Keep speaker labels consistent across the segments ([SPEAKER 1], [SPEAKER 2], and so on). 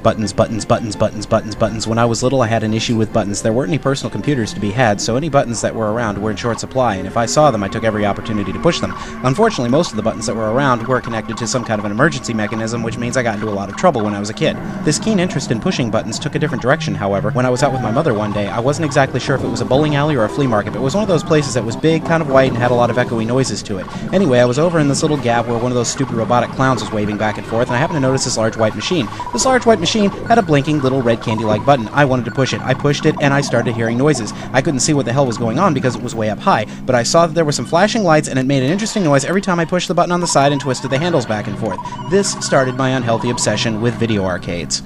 [SPEAKER 1] Buttons, buttons, buttons, buttons, buttons, buttons. When I was little, I had an issue with buttons. There weren't any personal computers to be had, so any buttons that were around were in short supply, and if I saw them, I took every opportunity to push them. Unfortunately, most of the buttons that were around were connected to some kind of an emergency mechanism, which means I got into a lot of trouble when I was a kid. This keen interest in pushing buttons took a different direction, however. When I was out with my mother one day, I wasn't exactly sure if it was a bowling alley or a flea market, but it was one of those places that was big, kind of white, and had a lot of echoey noises to it. Anyway, I was over in this little gap where one of those stupid robotic clowns was waving back and forth, and I happened to notice this large white machine. This large white machine had a blinking little red candy-like button. I wanted to push it. I pushed it, and I started hearing noises. I couldn't see what the hell was going on because it was way up high, but I saw that there were some flashing lights, and it made an interesting noise every time I pushed the button on the side and twisted the handles back and forth. This started my unhealthy obsession with video arcades.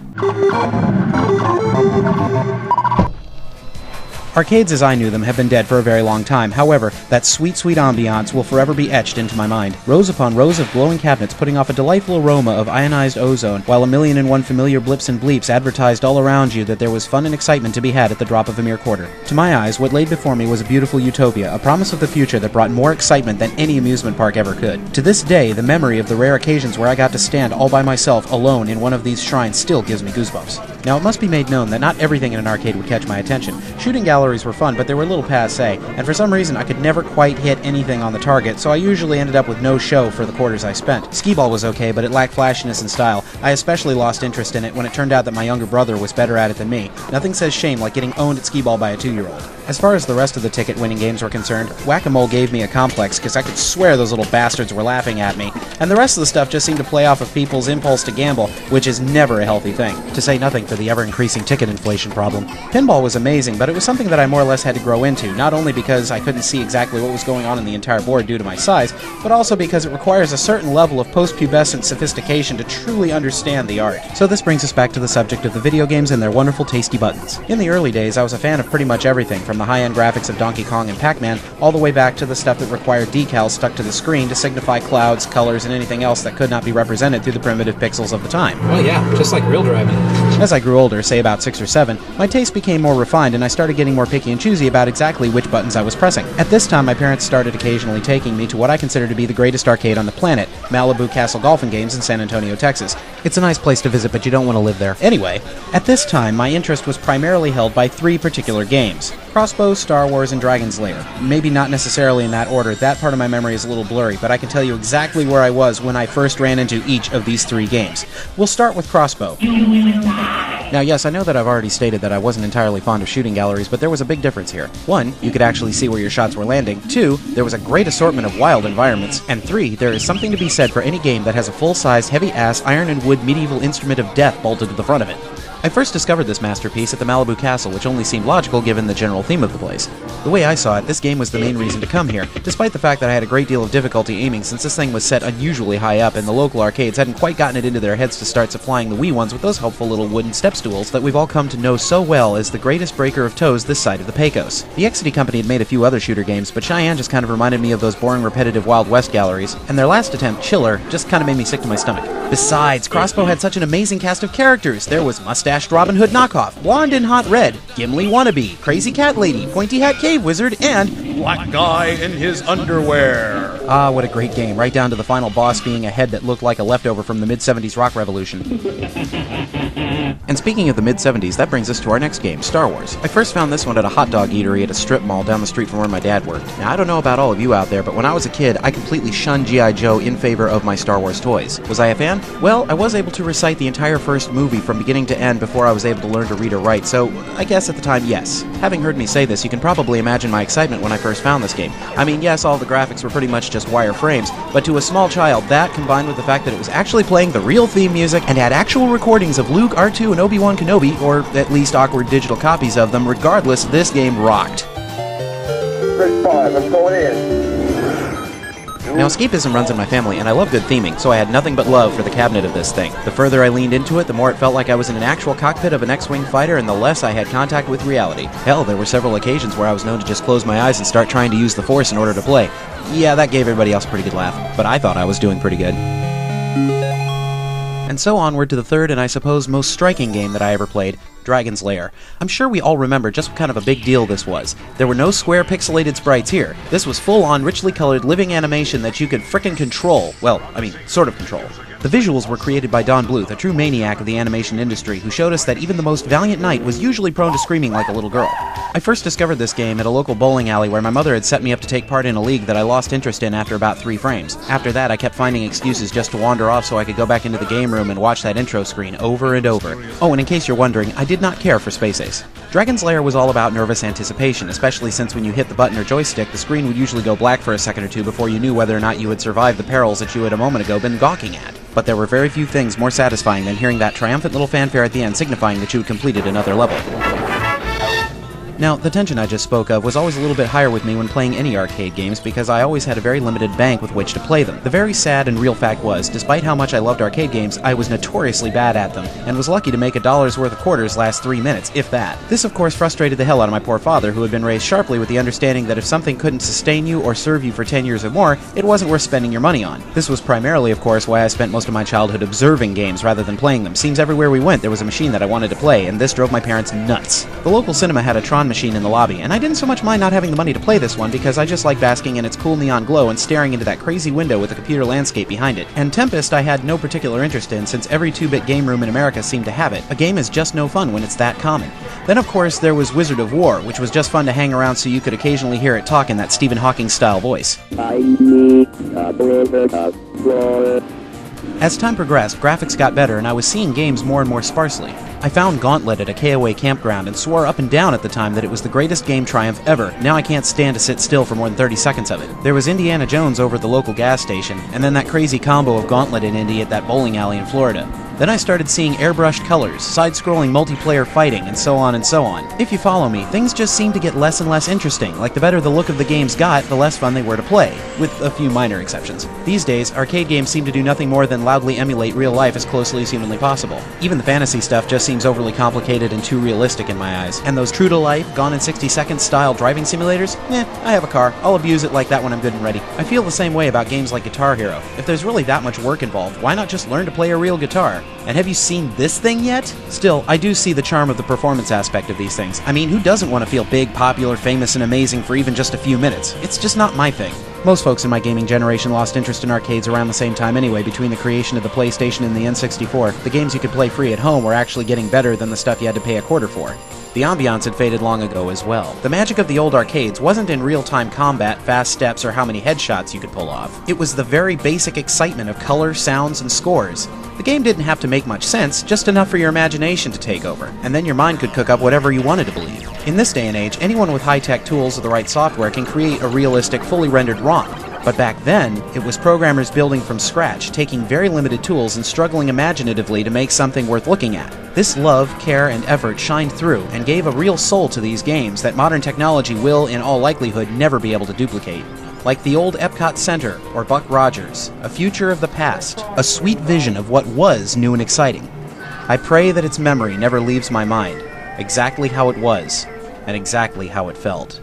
[SPEAKER 1] Arcades as I knew them have been dead for a very long time. However, that sweet, sweet ambiance will forever be etched into my mind. Rows upon rows of glowing cabinets putting off a delightful aroma of ionized ozone, while 1,000,001 familiar blips and bleeps advertised all around you that there was fun and excitement to be had at the drop of a mere quarter. To my eyes, what laid before me was a beautiful utopia, a promise of the future that brought more excitement than any amusement park ever could. To this day, the memory of the rare occasions where I got to stand all by myself, alone, in one of these shrines still gives me goosebumps. Now, it must be made known that not everything in an arcade would catch my attention. Shooting galleries were fun, but they were a little passé, and for some reason I could never quite hit anything on the target, so I usually ended up with no show for the quarters I spent. Skee-ball was okay, but it lacked flashiness and style. I especially lost interest in it when it turned out that my younger brother was better at it than me. Nothing says shame like getting owned at skee-ball by a 2-year-old. As far as the rest of the ticket-winning games were concerned, Whack-A-Mole gave me a complex because I could swear those little bastards were laughing at me, and the rest of the stuff just seemed to play off of people's impulse to gamble, which is never a healthy thing, to say nothing for the ever-increasing ticket inflation problem. Pinball was amazing, but it was something that I more or less had to grow into, not only because I couldn't see exactly what was going on in the entire board due to my size, but also because it requires a certain level of post-pubescent sophistication to truly understand the art. So this brings us back to the subject of the video games and their wonderful tasty buttons. In the early days, I was a fan of pretty much everything, from the high-end graphics of Donkey Kong and Pac-Man, all the way back to the stuff that required decals stuck to the screen to signify clouds, colors, and anything else that could not be represented through the primitive pixels of the time.
[SPEAKER 2] Well, yeah, just like real driving.
[SPEAKER 1] As I grew older, say about 6 or 7, my taste became more refined and I started getting more picky and choosy about exactly which buttons I was pressing. At this time, my parents started occasionally taking me to what I consider to be the greatest arcade on the planet, Malibu Castle Golf and Games in San Antonio, Texas. It's a nice place to visit, but you don't want to live there. Anyway, at this time, my interest was primarily held by 3 particular games: Crossbow, Star Wars, and Dragon's Lair. Maybe not necessarily in that order, that part of my memory is a little blurry, but I can tell you exactly where I was when I first ran into each of these 3 games. We'll start with Crossbow. Now, yes, I know that I've already stated that I wasn't entirely fond of shooting galleries, but there was a big difference here. 1, you could actually see where your shots were landing. 2, there was a great assortment of wild environments. And 3, there is something to be said for any game that has a full-size, heavy-ass, iron and wood medieval instrument of death bolted to the front of it. I first discovered this masterpiece at the Malibu Castle, which only seemed logical given the general theme of the place. The way I saw it, this game was the main reason to come here, despite the fact that I had a great deal of difficulty aiming since this thing was set unusually high up and the local arcades hadn't quite gotten it into their heads to start supplying the wee ones with those helpful little wooden step stools that we've all come to know so well as the greatest breaker of toes this side of the Pecos. The Exidy Company had made a few other shooter games, but Cheyenne just kind of reminded me of those boring, repetitive Wild West galleries, and their last attempt, Chiller, just kind of made me sick to my stomach. Besides, Crossbow had such an amazing cast of characters. There was Mustached Robin Hood Knockoff, Blonde in Hot Red, Gimli Wannabe, Crazy Cat Lady, Pointy Hat Cave Wizard, and
[SPEAKER 3] Black Guy in his underwear.
[SPEAKER 1] Ah, what a great game, right down to the final boss being a head that looked like a leftover from the mid-70s rock revolution. And speaking of the mid-70s, that brings us to our next game, Star Wars. I first found this one at a hot dog eatery at a strip mall down the street from where my dad worked. Now, I don't know about all of you out there, but when I was a kid, I completely shunned G.I. Joe in favor of my Star Wars toys. Was I a fan? Well, I was able to recite the entire first movie from beginning to end before I was able to learn to read or write, so I guess at the time, yes. Having heard me say this, you can probably imagine my excitement when I first found this game. I mean, yes, all the graphics were pretty much just wireframes, but to a small child, that, combined with the fact that it was actually playing the real theme music and had actual recordings of Luke, R2, and Obi-Wan Kenobi, or at least awkward digital copies of them, regardless, this game rocked.
[SPEAKER 4] Bridge 5, I'm going in.
[SPEAKER 1] Now, escapism runs in my family, and I love good theming, so I had nothing but love for the cabinet of this thing. The further I leaned into it, the more it felt like I was in an actual cockpit of an X-Wing fighter, and the less I had contact with reality. Hell, there were several occasions where I was known to just close my eyes and start trying to use the Force in order to play. Yeah, that gave everybody else a pretty good laugh, but I thought I was doing pretty good. And so onward to the third and I suppose most striking game that I ever played, Dragon's Lair. I'm sure we all remember just what kind of a big deal this was. There were no square pixelated sprites here. This was full-on, richly colored, living animation that you could frickin' control. Well, I mean, sort of control. The visuals were created by Don Bluth, a true maniac of the animation industry, who showed us that even the most valiant knight was usually prone to screaming like a little girl. I first discovered this game at a local bowling alley where my mother had set me up to take part in a league that I lost interest in after about 3 frames. After that, I kept finding excuses just to wander off so I could go back into the game room and watch that intro screen over and over. Oh, and in case you're wondering, I did not care for Space Ace. Dragon's Lair was all about nervous anticipation, especially since when you hit the button or joystick, the screen would usually go black for a second or two before you knew whether or not you had survived the perils that you had a moment ago been gawking at. But there were very few things more satisfying than hearing that triumphant little fanfare at the end signifying that you had completed another level. Now, the tension I just spoke of was always a little bit higher with me when playing any arcade games because I always had a very limited bank with which to play them. The very sad and real fact was, despite how much I loved arcade games, I was notoriously bad at them, and was lucky to make $1's worth of quarters last 3 minutes, if that. This of course frustrated the hell out of my poor father, who had been raised sharply with the understanding that if something couldn't sustain you or serve you for 10 years or more, it wasn't worth spending your money on. This was primarily, of course, why I spent most of my childhood observing games rather than playing them. Seems everywhere we went there was a machine that I wanted to play, and this drove my parents nuts. The local cinema had a Tron machine in the lobby, and I didn't so much mind not having the money to play this one because I just like basking in its cool neon glow and staring into that crazy window with the computer landscape behind it. And Tempest I had no particular interest in since every 2-bit game room in America seemed to have it. A game is just no fun when it's that common. Then of course there was Wizard of War, which was just fun to hang around so you could occasionally hear it talk in that Stephen Hawking style voice. As time progressed, graphics got better and I was seeing games more and more sparsely. I found Gauntlet at a KOA campground and swore up and down at the time that it was the greatest game triumph ever. Now I can't stand to sit still for more than 30 seconds of it. There was Indiana Jones over at the local gas station, and then that crazy combo of Gauntlet and Indy at that bowling alley in Florida. Then I started seeing airbrushed colors, side-scrolling multiplayer fighting, and so on and so on. If you follow me, things just seemed to get less and less interesting, like the better the look of the games got, the less fun they were to play, with a few minor exceptions. These days, arcade games seem to do nothing more than loudly emulate real life as closely as humanly possible. Even the fantasy stuff just seems overly complicated and too realistic in my eyes. And those true-to-life, Gone in 60 Seconds style driving simulators? I have a car. I'll abuse it like that when I'm good and ready. I feel the same way about games like Guitar Hero. If there's really that much work involved, why not just learn to play a real guitar? And have you seen this thing yet? Still, I do see the charm of the performance aspect of these things. I mean, who doesn't want to feel big, popular, famous, and amazing for even just a few minutes? It's just not my thing. Most folks in my gaming generation lost interest in arcades around the same time anyway. Between the creation of the PlayStation and the N64, the games you could play free at home were actually getting better than the stuff you had to pay a quarter for. The ambiance had faded long ago as well. The magic of the old arcades wasn't in real-time combat, fast steps, or how many headshots you could pull off. It was the very basic excitement of color, sounds, and scores. The game didn't have to make much sense, just enough for your imagination to take over, and then your mind could cook up whatever you wanted to believe. In this day and age, anyone with high-tech tools or the right software can create a realistic, fully rendered ROM. But back then, it was programmers building from scratch, taking very limited tools and struggling imaginatively to make something worth looking at. This love, care, and effort shined through and gave a real soul to these games that modern technology will, in all likelihood, never be able to duplicate. Like the old Epcot Center or Buck Rogers, a future of the past, a sweet vision of what was new and exciting. I pray that its memory never leaves my mind, exactly how it was, and exactly how it felt.